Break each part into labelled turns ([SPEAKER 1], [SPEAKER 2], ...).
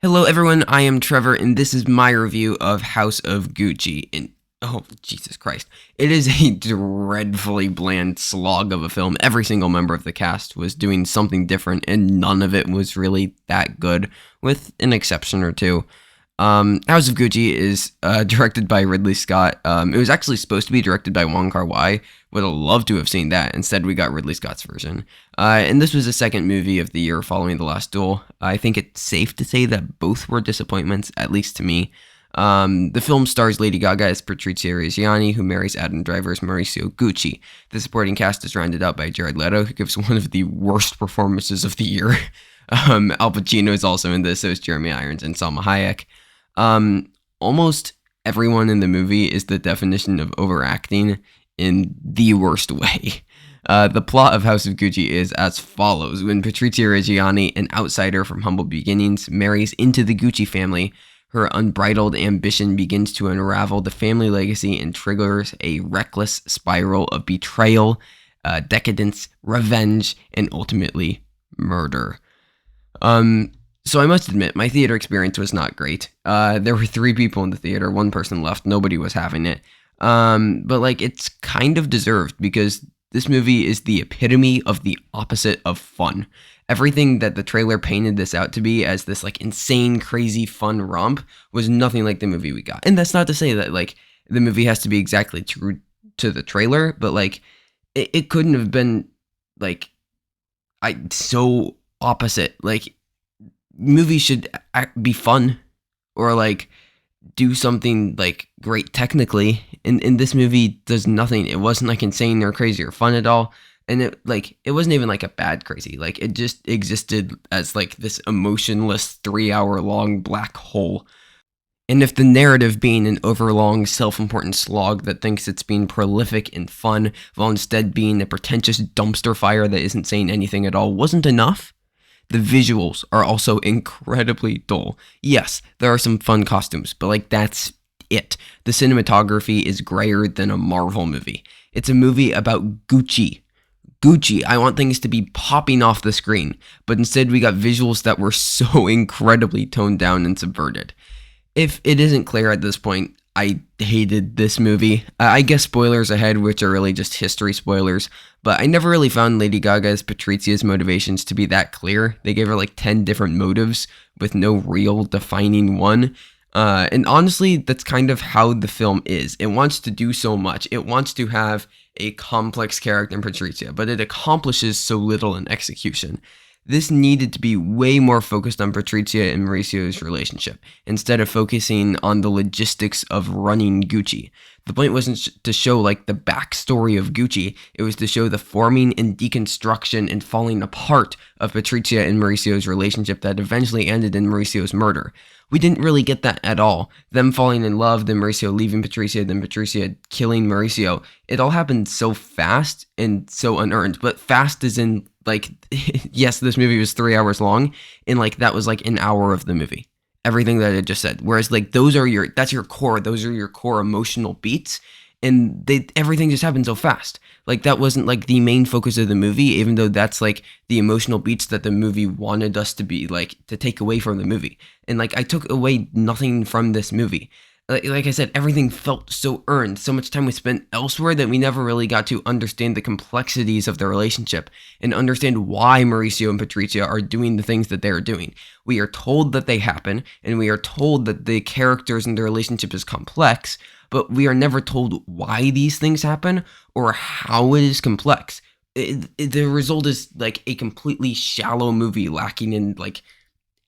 [SPEAKER 1] Hello, everyone. I am Trevor, and this is my review of House of Gucci. And oh, Jesus Christ, it is a dreadfully bland slog of a film. Every single member of the cast was doing something different, and none of it was really that good, with an exception or two. House of Gucci is directed by Ridley Scott. It was actually supposed to be directed by Wong Kar-wai. Would have loved to have seen that. Instead, we got Ridley Scott's version. And this was the second movie of the year following The Last Duel. I think it's safe to say that both were disappointments, at least to me. The film stars Lady Gaga as Patrizia Reggiani, who marries Adam Driver's Mauricio Gucci. The supporting cast is rounded out by Jared Leto, who gives one of the worst performances of the year. Al Pacino is also in this, so is Jeremy Irons and Salma Hayek. Almost everyone in the movie is the definition of overacting in the worst way. The plot of House of Gucci is as follows. When Patrizia Reggiani, an outsider from humble beginnings, marries into the Gucci family, her unbridled ambition begins to unravel the family legacy and triggers a reckless spiral of betrayal, decadence, revenge, and ultimately murder. So I must admit, my theater experience was not great. There were 3 people in the theater, 1 person left, nobody was having it. But it's kind of deserved because this movie is the epitome of the opposite of fun. Everything that the trailer painted this out to be as this insane, crazy, fun romp was nothing like the movie we got. And that's not to say that the movie has to be exactly true to the trailer, but it couldn't have been so opposite. Movies should be fun or do something great technically, and this movie does nothing. It wasn't insane or crazy or fun at all, and it wasn't even a bad crazy. It just existed as this emotionless 3-hour long black hole. And if the narrative being an overlong self-important slog that thinks it's being prolific and fun while instead being a pretentious dumpster fire that isn't saying anything at all wasn't enough, the visuals are also incredibly dull. Yes, there are some fun costumes, but that's it. The cinematography is grayer than a Marvel movie. It's a movie about Gucci. Gucci, I want things to be popping off the screen, but instead we got visuals that were so incredibly toned down and subverted. If it isn't clear at this point, I hated this movie. I guess spoilers ahead, which are really just history spoilers, but I never really found Lady Gaga's Patrizia's motivations to be that clear. They gave her 10 different motives with no real defining one. And honestly, that's kind of how the film is. It wants to do so much. It wants to have a complex character in Patrizia, but it accomplishes so little in execution. This needed to be way more focused on Patrizia and Mauricio's relationship, instead of focusing on the logistics of running Gucci. The point wasn't to show the backstory of Gucci, it was to show the forming and deconstruction and falling apart of Patrizia and Mauricio's relationship that eventually ended in Mauricio's murder. We didn't really get that at all. Them falling in love, then Mauricio leaving Patrizia, then Patrizia killing Mauricio. It all happened so fast and so unearned, but fast as in yes, this movie was 3 hours long, and that was an hour of the movie. Everything that I just said. Whereas that's your core. Those are your core emotional beats, and everything just happened so fast. That wasn't the main focus of the movie, even though that's the emotional beats that the movie wanted us to be to take away from the movie. And I took away nothing from this movie. Like I said, everything felt so earned. So much time was spent elsewhere that we never really got to understand the complexities of the relationship and understand why Mauricio and Patrizia are doing the things that they are doing. We are told that they happen, and we are told that the characters and the relationship is complex, but we are never told why these things happen or how it is complex. The result is a completely shallow movie lacking in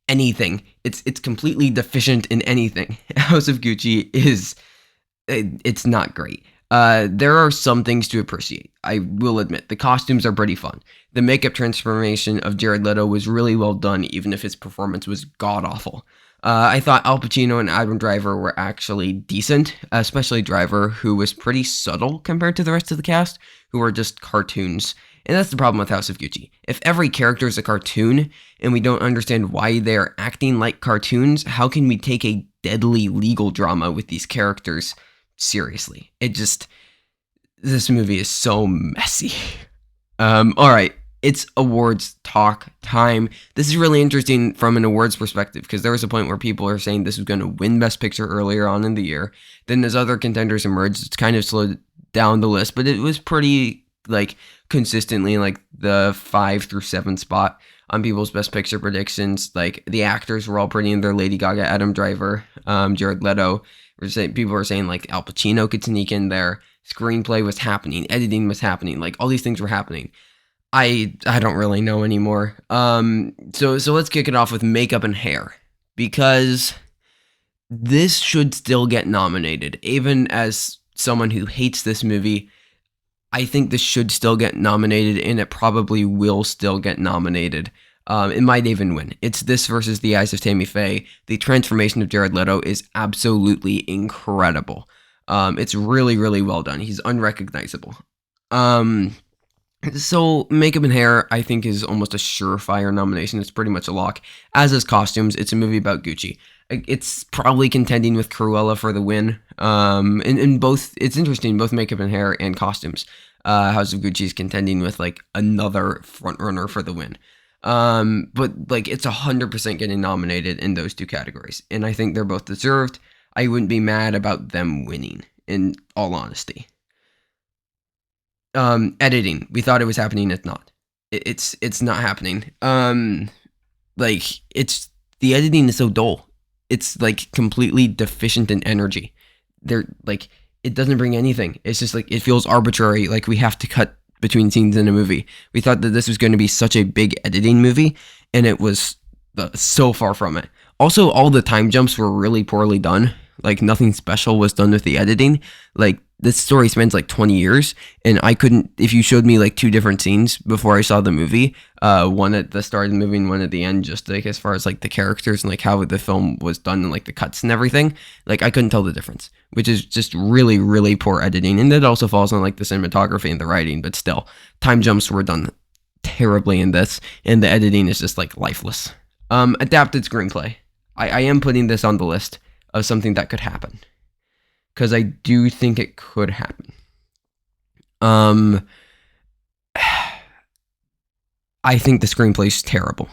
[SPEAKER 1] anything. It's completely deficient in anything. House of Gucci it's not great. There are some things to appreciate. I will admit, the costumes are pretty fun. The makeup transformation of Jared Leto was really well done, even if his performance was god-awful. I thought Al Pacino and Adam Driver were actually decent, especially Driver, who was pretty subtle compared to the rest of the cast, who were just cartoons. And that's the problem with House of Gucci. If every character is a cartoon, and we don't understand why they're acting like cartoons, how can we take a deadly legal drama with these characters seriously? This movie is so messy. Alright, It's awards talk time. This is really interesting from an awards perspective because there was a point where people are saying this was going to win Best Picture earlier on in the year. Then as other contenders emerged, it's kind of slowed down the list, but it was pretty like consistently in like the 5 through 7 spot on people's Best Picture predictions. Like the actors were all pretty in there. Lady Gaga, Adam Driver, Jared Leto. People were saying like Al Pacino could sneak in there. Screenplay was happening. Editing was happening. Like all these things were happening. I don't really know anymore. So let's kick it off with makeup and hair, because this should still get nominated. Even as someone who hates this movie, I think this should still get nominated, and it probably will still get nominated. It might even win. It's this versus The Eyes of Tammy Faye. The transformation of Jared Leto is absolutely incredible. It's really, really well done. He's unrecognizable. So makeup and hair, I think, is almost a surefire nomination. It's pretty much a lock, as is costumes. It's a movie about Gucci. It's probably contending with Cruella for the win. In both, it's interesting, both makeup and hair and costumes. House of Gucci is contending with like another front runner for the win. But like it's 100% getting nominated in those two categories, and I think they're both deserved. I wouldn't be mad about them winning, in all honesty. Editing, we thought it was happening. It's not. It's not happening. Like it's the editing is so dull. It's like completely deficient in energy. They're like it doesn't bring anything. It's just like it feels arbitrary. Like we have to cut between scenes in a movie. We thought that this was going to be such a big editing movie, and it was so far from it. Also, all the time jumps were really poorly done. Like nothing special was done with the editing. Like this story spans like 20 years, and I couldn't, if you showed me like two different scenes before I saw the movie, one at the start of the movie and one at the end, just like as far as like the characters and like how the film was done and like the cuts and everything, like I couldn't tell the difference, which is just really, really poor editing. And that also falls on like the cinematography and the writing, but still, time jumps were done terribly in this, and the editing is just like lifeless. Adapted screenplay. I am putting this on the list of something that could happen, because I do think it could happen. I think the screenplay is terrible,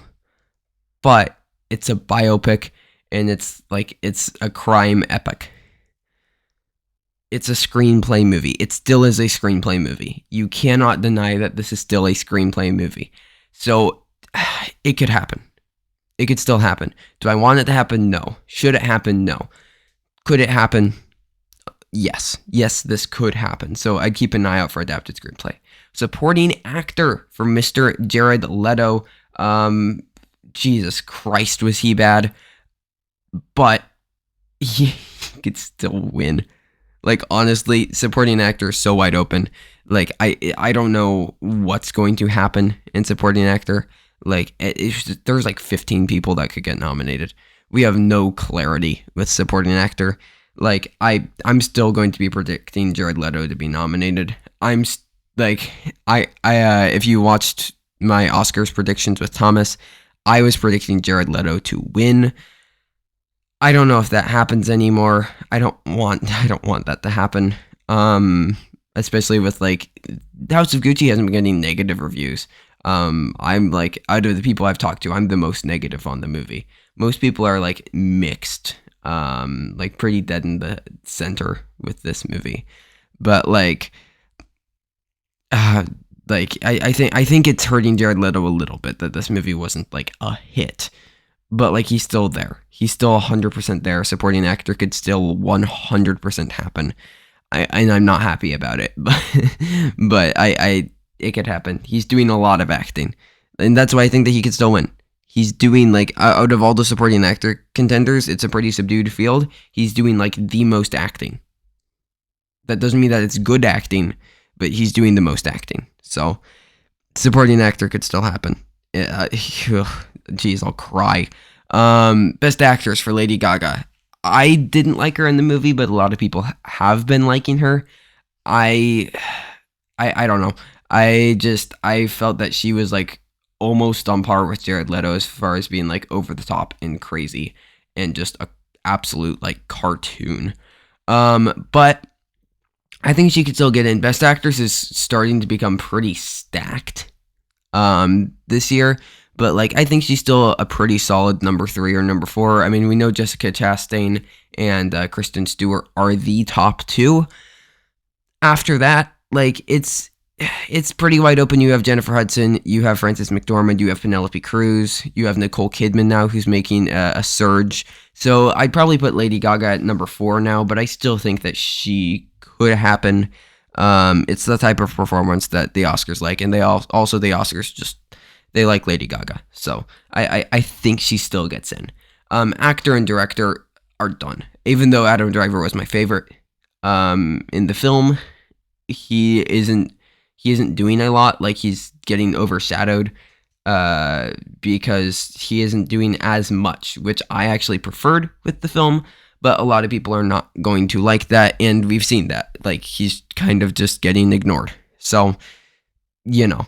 [SPEAKER 1] but it's a biopic, and it's a crime epic. It's a screenplay movie. It still is a screenplay movie. You cannot deny that this is still a screenplay movie. So it could happen. It could still happen. Do I want it to happen? No. Should it happen? No. Could it happen? Yes. Yes, this could happen. So I'd keep an eye out for adapted screenplay. Supporting actor for Mr. Jared Leto. Jesus Christ, was he bad? But he could still win. Like, honestly, supporting actor is so wide open. Like, I don't know what's going to happen in supporting actor. Like, there's like 15 people that could get nominated. We have no clarity with supporting actor. Like, I'm still going to be predicting Jared Leto to be nominated. If you watched my Oscars predictions with Thomas, I was predicting Jared Leto to win. I don't know if that happens anymore. I don't want that to happen. Especially with like House of Gucci hasn't been getting negative reviews. I'm like, out of the people I've talked to, I'm the most negative on the movie. Most people are like mixed, like pretty dead in the center with this movie. But like I think it's hurting Jared Leto a little bit that this movie wasn't like a hit. But like he's still there. He's still 100% there. Supporting actor could still 100% happen. I'm not happy about it, but it could happen. He's doing a lot of acting, and that's why I think that he could still win. He's doing like out of all the supporting actor contenders, it's a pretty subdued field. He's doing like the most acting. That doesn't mean that it's good acting, but he's doing the most acting. So supporting actor could still happen. Jeez, I'll cry. Best actress for Lady Gaga. I didn't like her in the movie, but a lot of people have been liking her. I don't know. I felt that she was like almost on par with Jared Leto as far as being like over the top and crazy and just a absolute like cartoon. But I think she could still get in. Best actress is starting to become pretty stacked. this year. But like, I think she's still a pretty solid number 3 or number 4. I mean, we know Jessica Chastain and Kristen Stewart are the top 2. After that, like, it's pretty wide open. You have Jennifer Hudson, you have Frances McDormand, you have Penelope Cruz, you have Nicole Kidman now, who's making a surge. So I'd probably put Lady Gaga at number 4 now, but I still think that she could happen. It's the type of performance that the Oscars like, and also the Oscars just, they like Lady Gaga. So I think she still gets in. Actor and director are done. Even though Adam Driver was my favorite in the film, he isn't doing a lot. Like, he's getting overshadowed because he isn't doing as much, which I actually preferred with the film, but a lot of people are not going to like that, and we've seen that. Like, he's kind of just getting ignored. So, you know,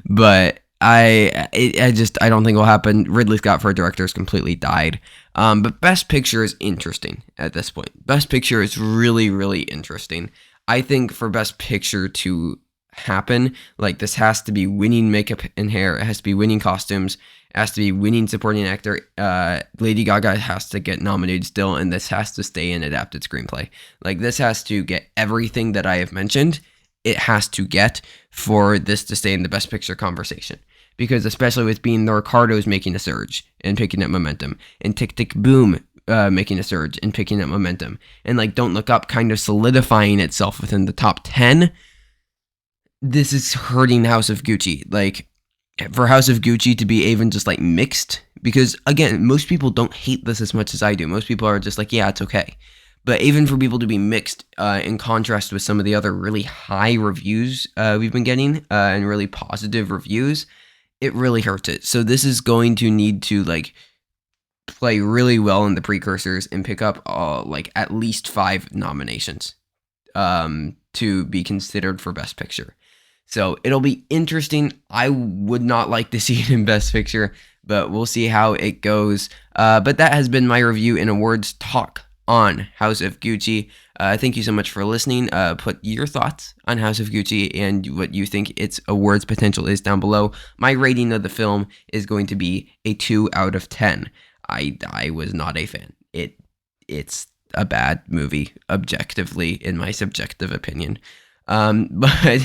[SPEAKER 1] but I don't think it will happen. Ridley Scott for director has completely died. But Best Picture is interesting at this point. Best Picture is really, really interesting. I think for Best Picture to happen, like, this has to be winning makeup and hair. It has to be winning costumes. It has to be winning supporting actor. Lady Gaga has to get nominated still, and this has to stay in adapted screenplay. Like, this has to get everything that I have mentioned. It has to get for this to stay in the Best Picture conversation. Because especially with being the Ricardos making a surge and picking up momentum, and Tick Tick Boom making a surge and picking up momentum, and like Don't Look Up kind of solidifying itself within the top 10, this is hurting House of Gucci. Like, for House of Gucci to be even just like mixed, because again, most people don't hate this as much as I do. Most people are just like, yeah, it's okay. But even for people to be mixed in contrast with some of the other really high reviews we've been getting and really positive reviews, it really hurts it. So this is going to need to like play really well in the precursors and pick up like at least 5 nominations to be considered for Best Picture. So it'll be interesting. I would not like to see it in Best Picture, but we'll see how it goes. But that has been my review and awards talk on House of Gucci. Thank you so much for listening. Put your thoughts on House of Gucci and what you think its awards potential is down below. My rating of the film is going to be a 2 out of 10. I was not a fan. It's a bad movie, objectively, in my subjective opinion. But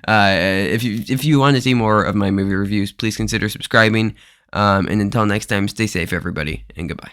[SPEAKER 1] if you want to see more of my movie reviews, please consider subscribing. And until next time, stay safe, everybody, and goodbye.